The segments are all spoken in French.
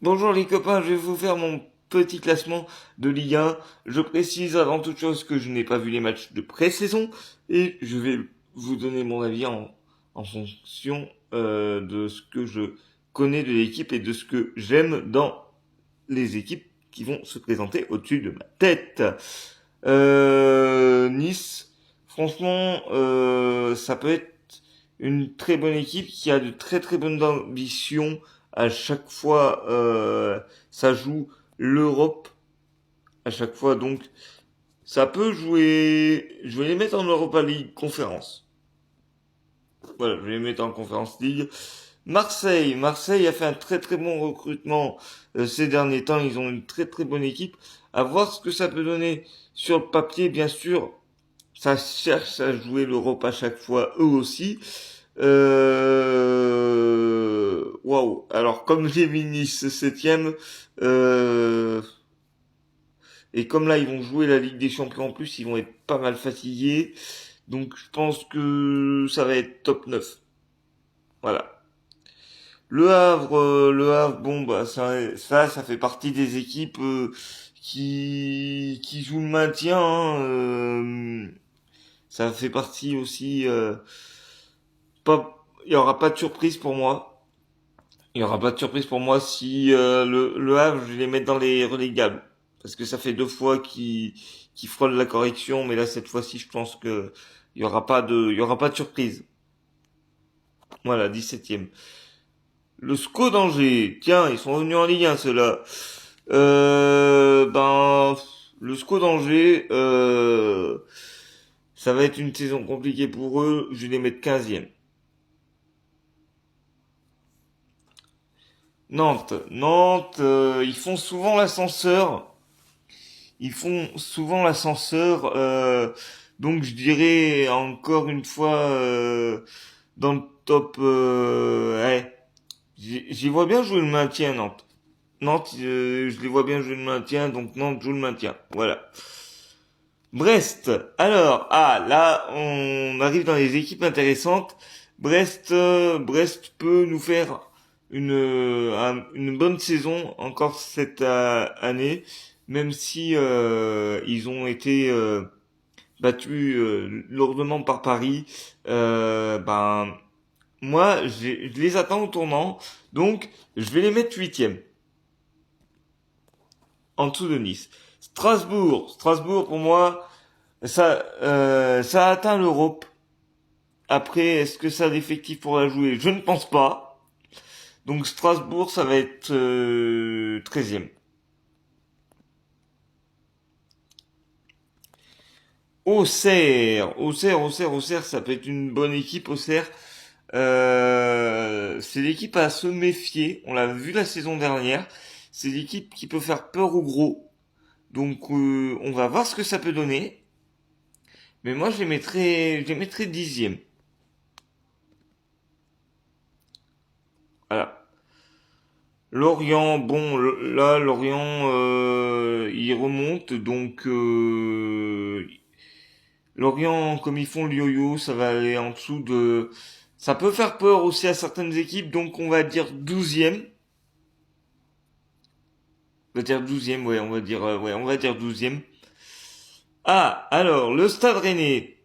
Bonjour les copains, je vais vous faire mon petit classement de Ligue 1. Je précise avant toute chose que je n'ai pas vu les matchs de pré-saison et je vais vous donner mon avis en fonction de ce que je connais de l'équipe et de ce que j'aime dans les équipes qui vont se présenter au-dessus de ma tête. Nice, franchement, ça peut être une très bonne équipe qui a de très très bonnes ambitions. À chaque fois, ça joue l'Europe. À chaque fois, donc, ça peut jouer. Je vais les mettre en Europa League conférence. Voilà, je vais les mettre en conférence League. Marseille a fait un très très bon recrutement ces derniers temps. Ils ont une très très bonne équipe. À voir ce que ça peut donner sur le papier, bien sûr. Ça cherche à jouer l'Europe à chaque fois, eux aussi. Waouh. Alors, comme j'ai mis Nice septième, et comme là, ils vont jouer la Ligue des Champions en plus, ils vont être pas mal fatigués. Donc, je pense que ça va être top 9. Voilà. Le Havre, bon, bah, ça fait partie des équipes qui jouent le maintien, hein, ça fait partie aussi, il y aura pas de surprise pour moi. Il y aura pas de surprise pour moi si le Havre, je vais les mettre dans les relégables. Parce que ça fait deux fois qu'ils frôlent la correction, mais là, cette fois-ci, je pense que il y aura pas de surprise. Voilà, 17e. Le SCO d'Angers, tiens, ils sont revenus en Ligue 1, ceux-là. Ben, le SCO d'Angers, ça va être une saison compliquée pour eux. Je vais les mettre 15e. Nantes, ils font souvent l'ascenseur. Ils font souvent l'ascenseur. Donc je dirais encore une fois dans le top. Ouais, j'y vois bien jouer le maintien Nantes. Nantes, je les vois bien jouer le maintien, donc Nantes joue le maintien. Voilà. Brest. Alors, là, on arrive dans les équipes intéressantes. Brest peut nous faire une bonne saison encore cette année, même si ils ont été battus lourdement par Paris. Ben, moi, je les attends au tournant, donc je vais les mettre huitième, en dessous de Nice. Strasbourg pour moi, ça a atteint l'Europe. Après, est-ce que ça a l'effectif pour la jouer? Je ne pense pas. Donc Strasbourg, ça va être 13e. Auxerre, ça peut être une bonne équipe. Auxerre, c'est l'équipe à se méfier. On l'a vu la saison dernière. C'est l'équipe qui peut faire peur aux gros. Donc on va voir ce que ça peut donner. Mais moi, je les mettrais 10e. Voilà. Lorient, bon, là, Lorient, il remonte, donc Lorient, comme ils font le yo-yo, ça va aller en dessous de... Ça peut faire peur aussi à certaines équipes, donc on va dire 12e. On va dire 12e, ouais, on va dire 12e. Ah, alors, le Stade Rennais.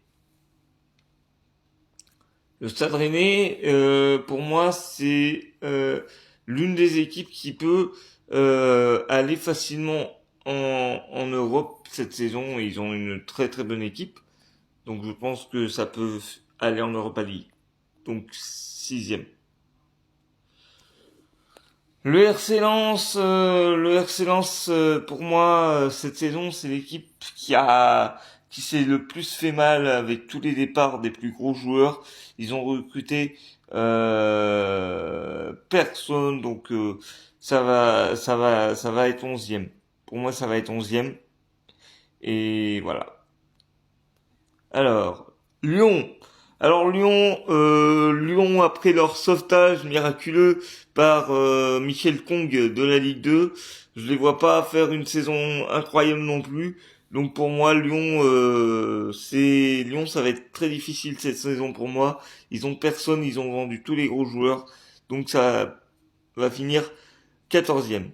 Le Stade Rennais, pour moi, c'est l'une des équipes qui peut aller facilement en Europe cette saison. Ils ont une très très bonne équipe, donc je pense que ça peut aller en Europa League. Donc sixième. Le RC Lens, pour moi, cette saison, c'est l'équipe qui s'est le plus fait mal avec tous les départs des plus gros joueurs. Ils ont recruté personne, donc ça va être onzième. Pour moi, ça va être onzième. Et voilà. Alors, Lyon. Alors Lyon après leur sauvetage miraculeux par Michel Kong de la Ligue 2, je les vois pas faire une saison incroyable non plus. Donc pour moi Lyon, ça va être très difficile cette saison pour moi. Ils ont personne, ils ont vendu tous les gros joueurs, donc ça va finir 14e.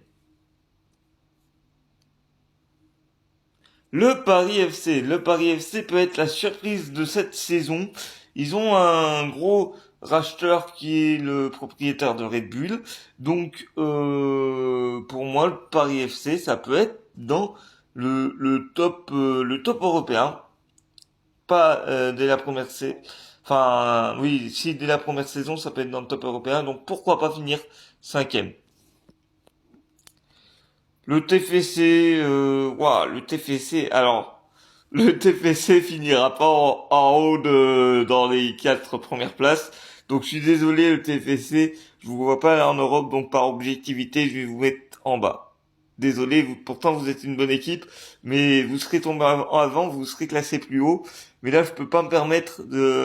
Le Paris FC. Le Paris FC peut être la surprise de cette saison. Ils ont un gros racheteur qui est le propriétaire de Red Bull. Donc, pour moi, le Paris FC, ça peut être dans le top européen. Pas dès la première saison. Enfin, oui, si dès la première saison, ça peut être dans le top européen. Donc, pourquoi pas finir cinquième. Le TFC, le TFC, alors, le TFC finira pas en haut dans les quatre premières places. Donc, je suis désolé, le TFC, je vous vois pas là en Europe, donc par objectivité, je vais vous mettre en bas. Désolé, pourtant vous êtes une bonne équipe, mais vous serez tombé avant, vous serez classé plus haut. Mais là, je peux pas me permettre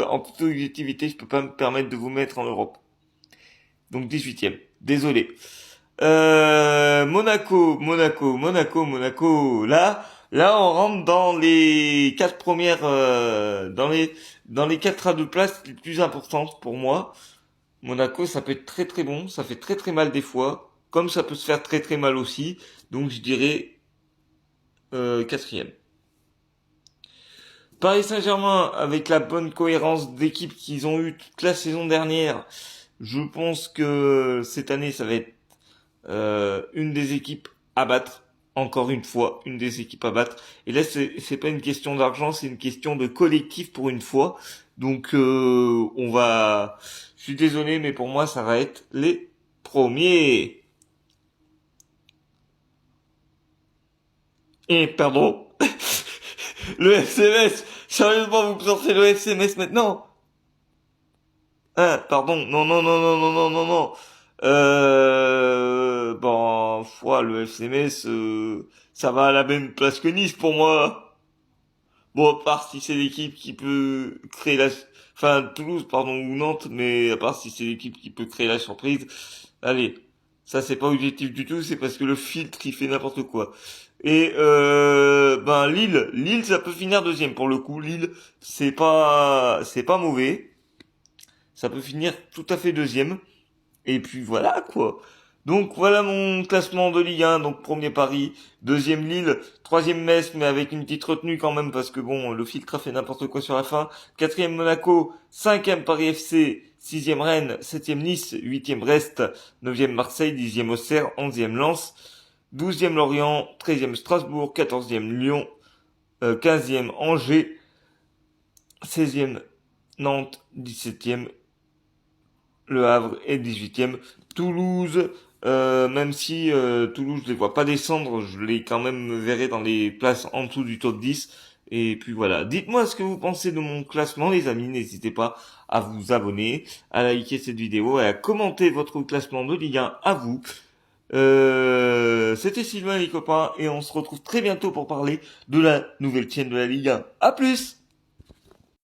en toute objectivité, je peux pas me permettre de vous mettre en Europe. Donc 18e. Désolé. Monaco. Là, on rentre dans les quatre premières, dans les quatre à deux places les plus importantes pour moi. Monaco, ça peut être très très bon, ça fait très très mal des fois, comme ça peut se faire très très mal aussi. Donc je dirais quatrième. Paris Saint-Germain, avec la bonne cohérence d'équipe qu'ils ont eu toute la saison dernière, je pense que cette année, ça va être une des équipes à battre. Encore une fois, une des équipes à battre. Et là, c'est pas une question d'argent, c'est une question de collectif pour une fois. Donc, on va. Je suis désolé, mais pour moi, ça va être les premiers. Et pardon, le FCMS. Sérieusement, vous sortez le FCMS maintenant? Ah, pardon. Non. Le FCMS, ça va à la même place que Nice pour moi. Bon, à part si c'est l'équipe qui peut créer enfin, Toulouse, pardon, ou Nantes, mais à part si c'est l'équipe qui peut créer la surprise. Allez. Ça, c'est pas objectif du tout, c'est parce que le filtre, il fait n'importe quoi. Et, Lille, ça peut finir deuxième pour le coup. Lille, c'est pas mauvais. Ça peut finir tout à fait deuxième. Et puis voilà quoi. Donc voilà mon classement de Ligue 1. Donc premier Paris, deuxième Lille, troisième Metz, mais avec une petite retenue quand même parce que bon, le filtre a fait n'importe quoi sur la fin. Quatrième Monaco, cinquième Paris FC, sixième Rennes, septième Nice, huitième Brest, neuvième Marseille, dixième Auxerre, onzième Lens, douzième Lorient, treizième Strasbourg, quatorzième Lyon, quinzième Angers, seizième Nantes, dix-septième Le Havre est 18e. Toulouse, même si Toulouse, je les vois pas descendre, je les quand même me verrai dans les places en dessous du top 10. Et puis voilà. Dites-moi ce que vous pensez de mon classement, les amis. N'hésitez pas à vous abonner, à liker cette vidéo et à commenter votre classement de Ligue 1 à vous. C'était Sylvain les copains et on se retrouve très bientôt pour parler de la nouvelle chaîne de la Ligue 1. À plus!